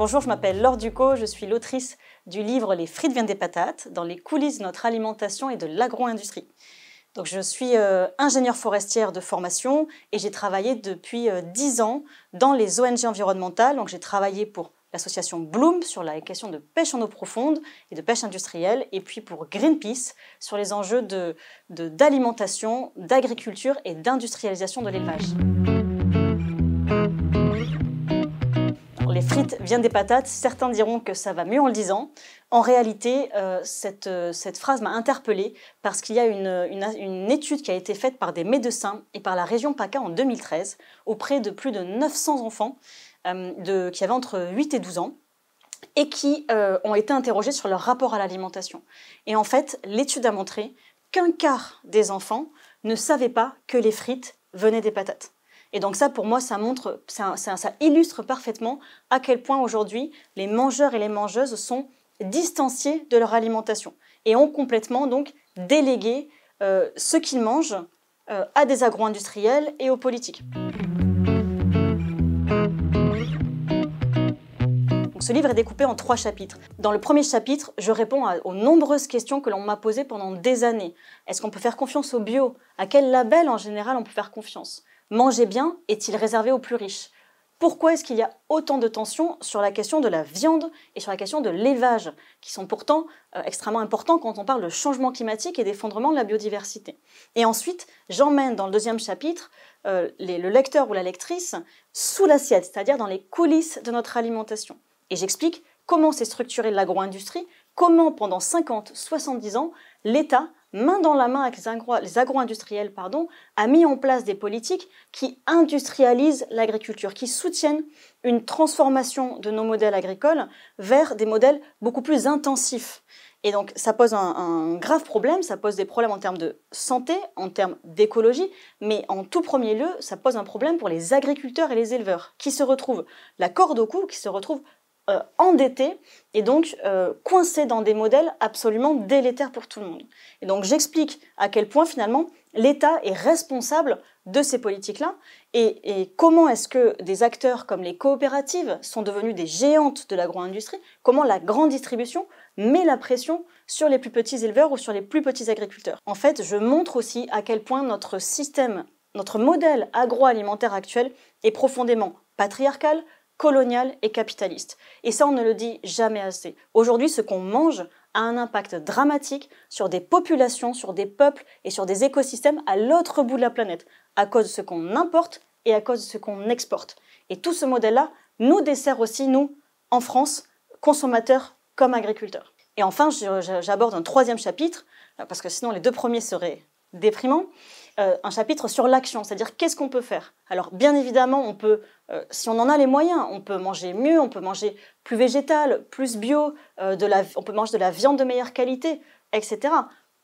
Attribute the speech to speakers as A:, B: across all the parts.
A: Bonjour, je m'appelle Laure Ducot, je suis l'autrice du livre « Les frites viennent des patates » dans les coulisses de notre alimentation et de l'agro-industrie. Donc, je suis ingénieure forestière de formation et j'ai travaillé depuis 10 ans dans les ONG environnementales. Donc, j'ai travaillé pour l'association Bloom sur la question de pêche en eau profonde et de pêche industrielle, et puis pour Greenpeace sur les enjeux d'alimentation, d'agriculture et d'industrialisation de l'élevage. Les frites viennent des patates, certains diront que ça va mieux en le disant. En réalité, cette phrase m'a interpellée parce qu'il y a une étude qui a été faite par des médecins et par la région PACA en 2013 auprès de plus de 900 enfants qui avaient entre 8 et 12 ans et qui ont été interrogés sur leur rapport à l'alimentation. Et en fait, l'étude a montré qu'un quart des enfants ne savaient pas que les frites venaient des patates. Et donc ça, pour moi, ça illustre parfaitement à quel point aujourd'hui les mangeurs et les mangeuses sont distanciés de leur alimentation et ont complètement donc délégué ce qu'ils mangent à des agro-industriels et aux politiques. Donc, ce livre est découpé en 3 chapitres. Dans le premier chapitre, je réponds aux nombreuses questions que l'on m'a posées pendant des années. Est-ce qu'on peut faire confiance au bio? À quel label en général on peut faire confiance? Manger bien est-il réservé aux plus riches? Pourquoi est-ce qu'il y a autant de tensions sur la question de la viande et sur la question de l'élevage, qui sont pourtant extrêmement importants quand on parle de changement climatique et d'effondrement de la biodiversité? Et ensuite, j'emmène dans le deuxième chapitre le lecteur ou la lectrice sous l'assiette, c'est-à-dire dans les coulisses de notre alimentation. Et j'explique comment s'est structurée l'agro-industrie, comment pendant 50, 70 ans, l'État, main dans la main avec les agro-industriels, a mis en place des politiques qui industrialisent l'agriculture, qui soutiennent une transformation de nos modèles agricoles vers des modèles beaucoup plus intensifs. Et donc ça pose un grave problème, ça pose des problèmes en termes de santé, en termes d'écologie, mais en tout premier lieu, ça pose un problème pour les agriculteurs et les éleveurs, qui se retrouvent la corde au cou, qui se retrouvent endettés et donc coincés dans des modèles absolument délétères pour tout le monde. Et donc j'explique à quel point finalement l'État est responsable de ces politiques-là et comment est-ce que des acteurs comme les coopératives sont devenus des géantes de l'agro-industrie, comment la grande distribution met la pression sur les plus petits éleveurs ou sur les plus petits agriculteurs. En fait, je montre aussi à quel point notre système, notre modèle agroalimentaire actuel est profondément patriarcal, colonial et capitaliste. Et ça, on ne le dit jamais assez. Aujourd'hui, ce qu'on mange a un impact dramatique sur des populations, sur des peuples et sur des écosystèmes à l'autre bout de la planète, à cause de ce qu'on importe et à cause de ce qu'on exporte. Et tout ce modèle-là nous dessert aussi, nous, en France, consommateurs comme agriculteurs. Et enfin, j'aborde un 3e chapitre, parce que sinon les 2 premiers seraient déprimants, un chapitre sur l'action, c'est-à-dire qu'est-ce qu'on peut faire. Alors bien évidemment, on peut, si on en a les moyens, on peut manger mieux, on peut manger plus végétal, plus bio, on peut manger de la viande de meilleure qualité, etc.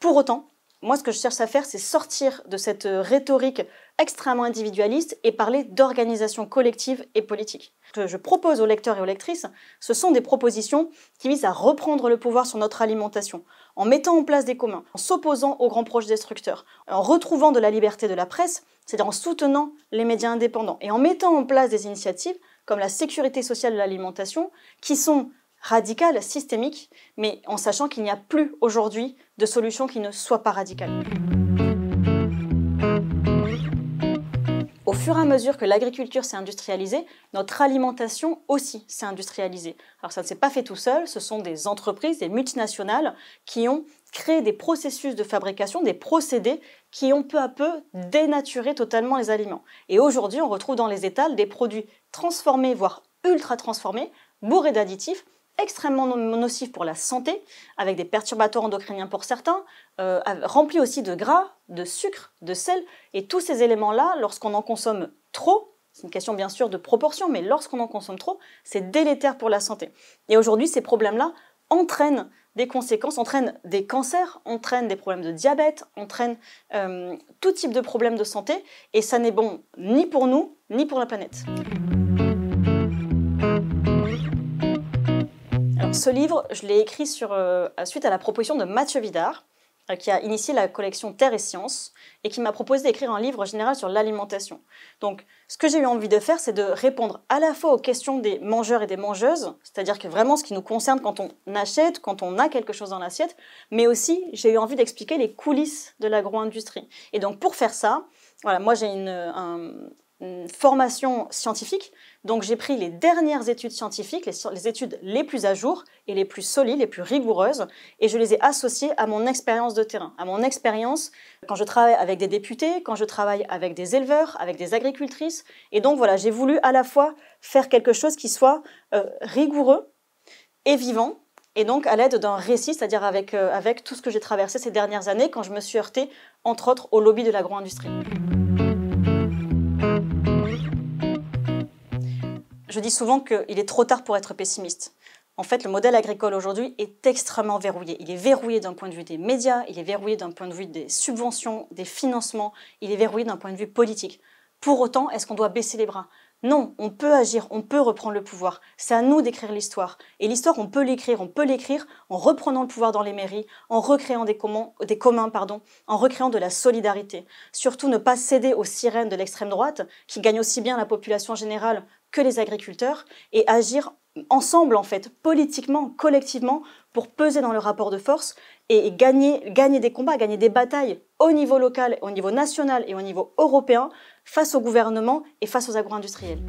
A: Pour autant, moi ce que je cherche à faire, c'est sortir de cette rhétorique extrêmement individualiste et parler d'organisation collective et politique. Ce que je propose aux lecteurs et aux lectrices, ce sont des propositions qui visent à reprendre le pouvoir sur notre alimentation, en mettant en place des communs, en s'opposant aux grands projets destructeurs, en retrouvant de la liberté de la presse, c'est-à-dire en soutenant les médias indépendants, et en mettant en place des initiatives comme la sécurité sociale de l'alimentation, qui sont radicales, systémiques, mais en sachant qu'il n'y a plus aujourd'hui de solution qui ne soit pas radicale. Au fur et à mesure que l'agriculture s'est industrialisée, notre alimentation aussi s'est industrialisée. Alors ça ne s'est pas fait tout seul, ce sont des entreprises, des multinationales qui ont créé des processus de fabrication, des procédés qui ont peu à peu dénaturé totalement les aliments. Et aujourd'hui, on retrouve dans les étals des produits transformés, voire ultra transformés, bourrés d'additifs, extrêmement nocifs pour la santé, avec des perturbateurs endocriniens pour certains, remplis aussi de gras, de sucre, de sel, et tous ces éléments-là, lorsqu'on en consomme trop, c'est une question bien sûr de proportion, mais lorsqu'on en consomme trop, c'est délétère pour la santé. Et aujourd'hui, ces problèmes-là entraînent des conséquences, entraînent des cancers, entraînent des problèmes de diabète, entraînent tout type de problèmes de santé, et ça n'est bon ni pour nous, ni pour la planète. Alors, ce livre, je l'ai écrit suite à la proposition de Mathieu Vidard, qui a initié la collection Terre et Sciences et qui m'a proposé d'écrire un livre général sur l'alimentation. Donc, ce que j'ai eu envie de faire, c'est de répondre à la fois aux questions des mangeurs et des mangeuses, c'est-à-dire que vraiment ce qui nous concerne quand on achète, quand on a quelque chose dans l'assiette, mais aussi j'ai eu envie d'expliquer les coulisses de l'agro-industrie. Et donc, pour faire ça, voilà, moi j'ai une formation scientifique, donc j'ai pris les dernières études scientifiques, les études les plus à jour et les plus solides, les plus rigoureuses, et je les ai associées à mon expérience de terrain, à mon expérience quand je travaille avec des députés, quand je travaille avec des éleveurs, avec des agricultrices, et donc voilà, j'ai voulu à la fois faire quelque chose qui soit rigoureux et vivant, et donc à l'aide d'un récit, c'est-à-dire avec tout ce que j'ai traversé ces dernières années quand je me suis heurtée, entre autres, au lobby de l'agro-industrie. Je dis souvent qu'il est trop tard pour être pessimiste. En fait, le modèle agricole aujourd'hui est extrêmement verrouillé. Il est verrouillé d'un point de vue des médias, il est verrouillé d'un point de vue des subventions, des financements, il est verrouillé d'un point de vue politique. Pour autant, est-ce qu'on doit baisser les bras? Non, on peut agir, on peut reprendre le pouvoir. C'est à nous d'écrire l'histoire. Et l'histoire, on peut l'écrire en reprenant le pouvoir dans les mairies, en recréant des communs, en recréant de la solidarité. Surtout ne pas céder aux sirènes de l'extrême droite, qui gagnent aussi bien la population générale que les agriculteurs, et agir ensemble, en fait, politiquement, collectivement, pour peser dans le rapport de force et gagner des combats, gagner des batailles au niveau local, au niveau national et au niveau européen, face au gouvernement et face aux agro-industriels.